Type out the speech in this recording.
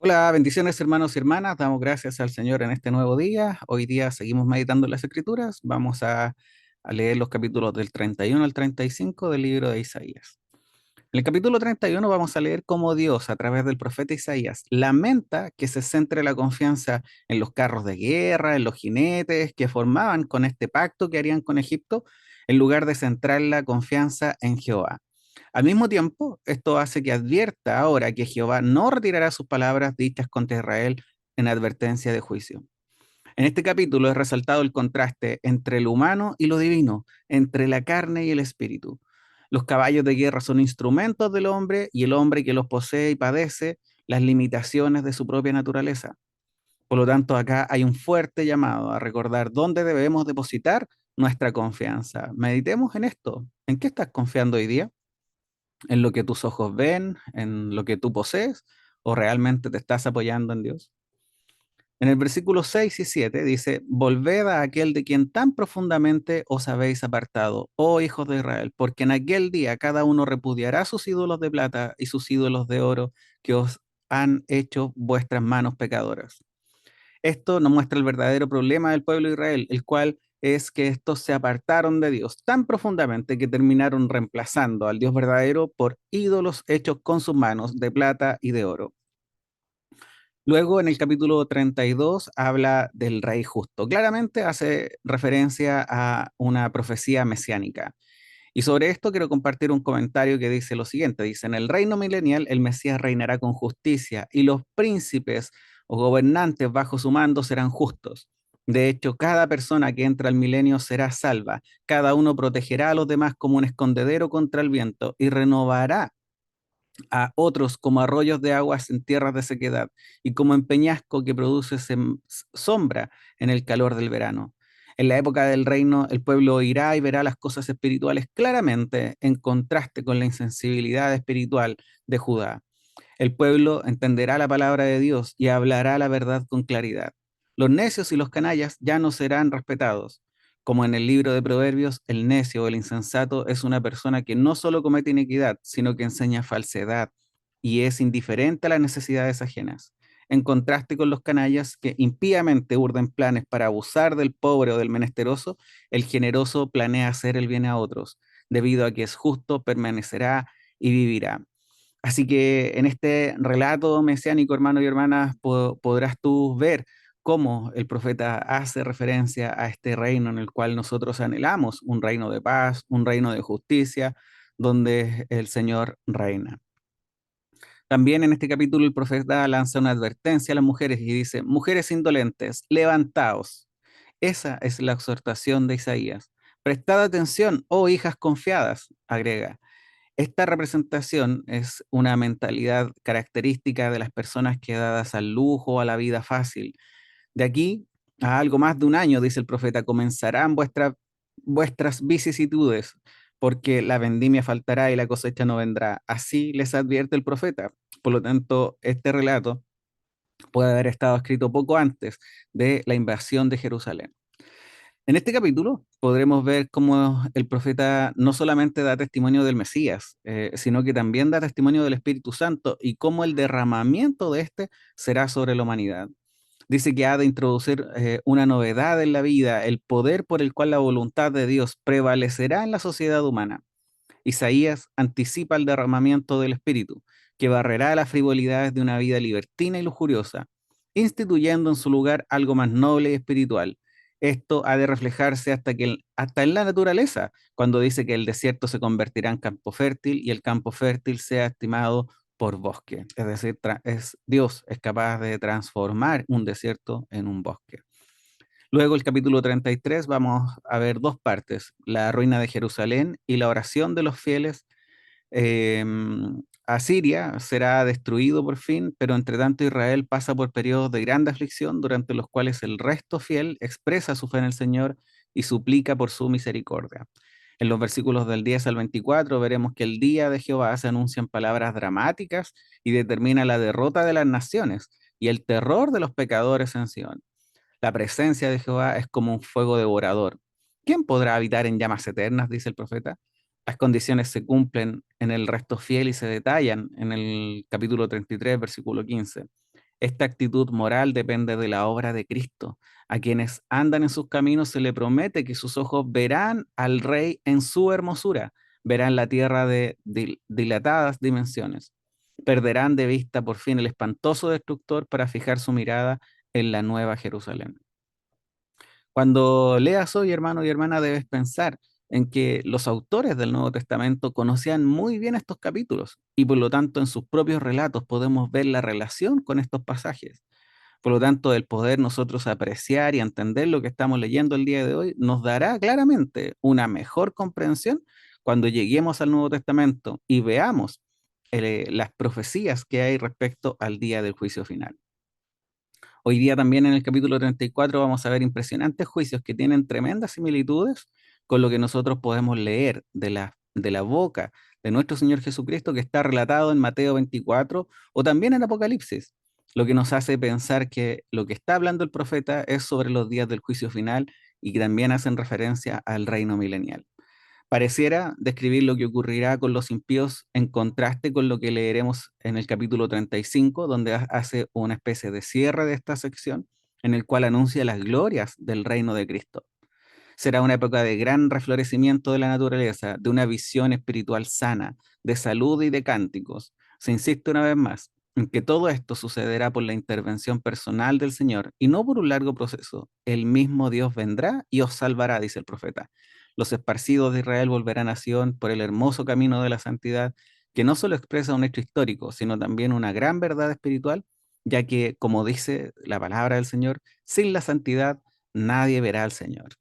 Hola, bendiciones hermanos y hermanas. Damos gracias al Señor en este nuevo día. Hoy día seguimos meditando en las Escrituras. Vamos a leer los capítulos del 31 al 35 del libro de Isaías. En el capítulo 31 vamos a leer cómo Dios, a través del profeta Isaías, lamenta que se centre la confianza en los carros de guerra, en los jinetes que formaban con este pacto que harían con Egipto, en lugar de centrar la confianza en Jehová. Al mismo tiempo, esto hace que advierta ahora que Jehová no retirará sus palabras dichas contra Israel en advertencia de juicio. En este capítulo es resaltado el contraste entre lo humano y lo divino, entre la carne y el espíritu. Los caballos de guerra son instrumentos del hombre y el hombre que los posee y padece las limitaciones de su propia naturaleza. Por lo tanto, acá hay un fuerte llamado a recordar dónde debemos depositar nuestra confianza. Meditemos en esto. ¿En qué estás confiando hoy día? ¿En lo que tus ojos ven? ¿En lo que tú posees? ¿O realmente te estás apoyando en Dios? En el versículo 6 y 7 dice, volved a aquel de quien tan profundamente os habéis apartado, oh hijos de Israel, porque en aquel día cada uno repudiará sus ídolos de plata y sus ídolos de oro que os han hecho vuestras manos pecadoras. Esto nos muestra el verdadero problema del pueblo de Israel, el cual es que estos se apartaron de Dios tan profundamente que terminaron reemplazando al Dios verdadero por ídolos hechos con sus manos de plata y de oro. Luego, en el capítulo 32, habla del rey justo. Claramente hace referencia a una profecía mesiánica. Y sobre esto quiero compartir un comentario que dice lo siguiente. Dice, en el reino milenial el Mesías reinará con justicia y los príncipes o gobernantes bajo su mando serán justos. De hecho, cada persona que entra al milenio será salva. Cada uno protegerá a los demás como un escondedero contra el viento y renovará a otros como arroyos de aguas en tierras de sequedad y como en peñasco que produce sombra en el calor del verano. En la época del reino, el pueblo oirá y verá las cosas espirituales claramente en contraste con la insensibilidad espiritual de Judá. El pueblo entenderá la palabra de Dios y hablará la verdad con claridad. Los necios y los canallas ya no serán respetados. Como en el libro de Proverbios, el necio o el insensato es una persona que no solo comete iniquidad, sino que enseña falsedad y es indiferente a las necesidades ajenas. En contraste con los canallas que impíamente urden planes para abusar del pobre o del menesteroso, el generoso planea hacer el bien a otros. Debido a que es justo, permanecerá y vivirá. Así que en este relato mesiánico, hermanos y hermanas, podrás tú ver cómo el profeta hace referencia a este reino en el cual nosotros anhelamos, un reino de paz, un reino de justicia, donde el Señor reina. También en este capítulo el profeta lanza una advertencia a las mujeres y dice, mujeres indolentes, levantaos. Esa es la exhortación de Isaías. Prestad atención, oh hijas confiadas, agrega. Esta representación es una mentalidad característica de las personas que dadas al lujo, a la vida fácil. De aquí a algo más de un año, dice el profeta, comenzarán vuestras vicisitudes, porque la vendimia faltará y la cosecha no vendrá. Así les advierte el profeta. Por lo tanto, este relato puede haber estado escrito poco antes de la invasión de Jerusalén. En este capítulo podremos ver cómo el profeta no solamente da testimonio del Mesías, sino que también da testimonio del Espíritu Santo y cómo el derramamiento de este será sobre la humanidad. Dice que ha de introducir una novedad en la vida, el poder por el cual la voluntad de Dios prevalecerá en la sociedad humana. Isaías anticipa el derramamiento del Espíritu, que barrerá las frivolidades de una vida libertina y lujuriosa, instituyendo en su lugar algo más noble y espiritual. Esto ha de reflejarse hasta en la naturaleza, cuando dice que el desierto se convertirá en campo fértil y el campo fértil sea estimado por bosque. Es decir, Dios es capaz de transformar un desierto en un bosque. Luego, el capítulo 33, vamos a ver dos partes, la ruina de Jerusalén y la oración de los fieles. Asiria será destruido por fin, pero entre tanto Israel pasa por periodos de grande aflicción durante los cuales el resto fiel expresa su fe en el Señor y suplica por su misericordia. En los versículos del 10 al 24 veremos que el día de Jehová se anuncian palabras dramáticas y determina la derrota de las naciones y el terror de los pecadores en Sion. La presencia de Jehová es como un fuego devorador. ¿Quién podrá habitar en llamas eternas? Dice el profeta. Las condiciones se cumplen en el resto fiel y se detallan en el capítulo 33, versículo 15. Esta actitud moral depende de la obra de Cristo. A quienes andan en sus caminos se le promete que sus ojos verán al Rey en su hermosura, verán la tierra de dilatadas dimensiones. Perderán de vista por fin el espantoso destructor para fijar su mirada en la nueva Jerusalén. Cuando leas hoy, hermano y hermana, debes pensar en que los autores del Nuevo Testamento conocían muy bien estos capítulos y por lo tanto en sus propios relatos podemos ver la relación con estos pasajes. Por lo tanto, el poder nosotros apreciar y entender lo que estamos leyendo el día de hoy nos dará claramente una mejor comprensión cuando lleguemos al Nuevo Testamento y veamos las profecías que hay respecto al día del juicio final. Hoy día también en el capítulo 34 vamos a ver impresionantes juicios que tienen tremendas similitudes con lo que nosotros podemos leer de la boca de nuestro Señor Jesucristo que está relatado en Mateo 24 o también en Apocalipsis, lo que nos hace pensar que lo que está hablando el profeta es sobre los días del juicio final y que también hacen referencia al reino milenial. Pareciera describir lo que ocurrirá con los impíos en contraste con lo que leeremos en el capítulo 35, donde hace una especie de cierre de esta sección, en el cual anuncia las glorias del reino de Cristo. Será una época de gran reflorecimiento de la naturaleza, de una visión espiritual sana, de salud y de cánticos. Se insiste una vez más en que todo esto sucederá por la intervención personal del Señor y no por un largo proceso. El mismo Dios vendrá y os salvará, dice el profeta. Los esparcidos de Israel volverán a Sion por el hermoso camino de la santidad, que no solo expresa un hecho histórico, sino también una gran verdad espiritual, ya que, como dice la palabra del Señor, sin la santidad nadie verá al Señor.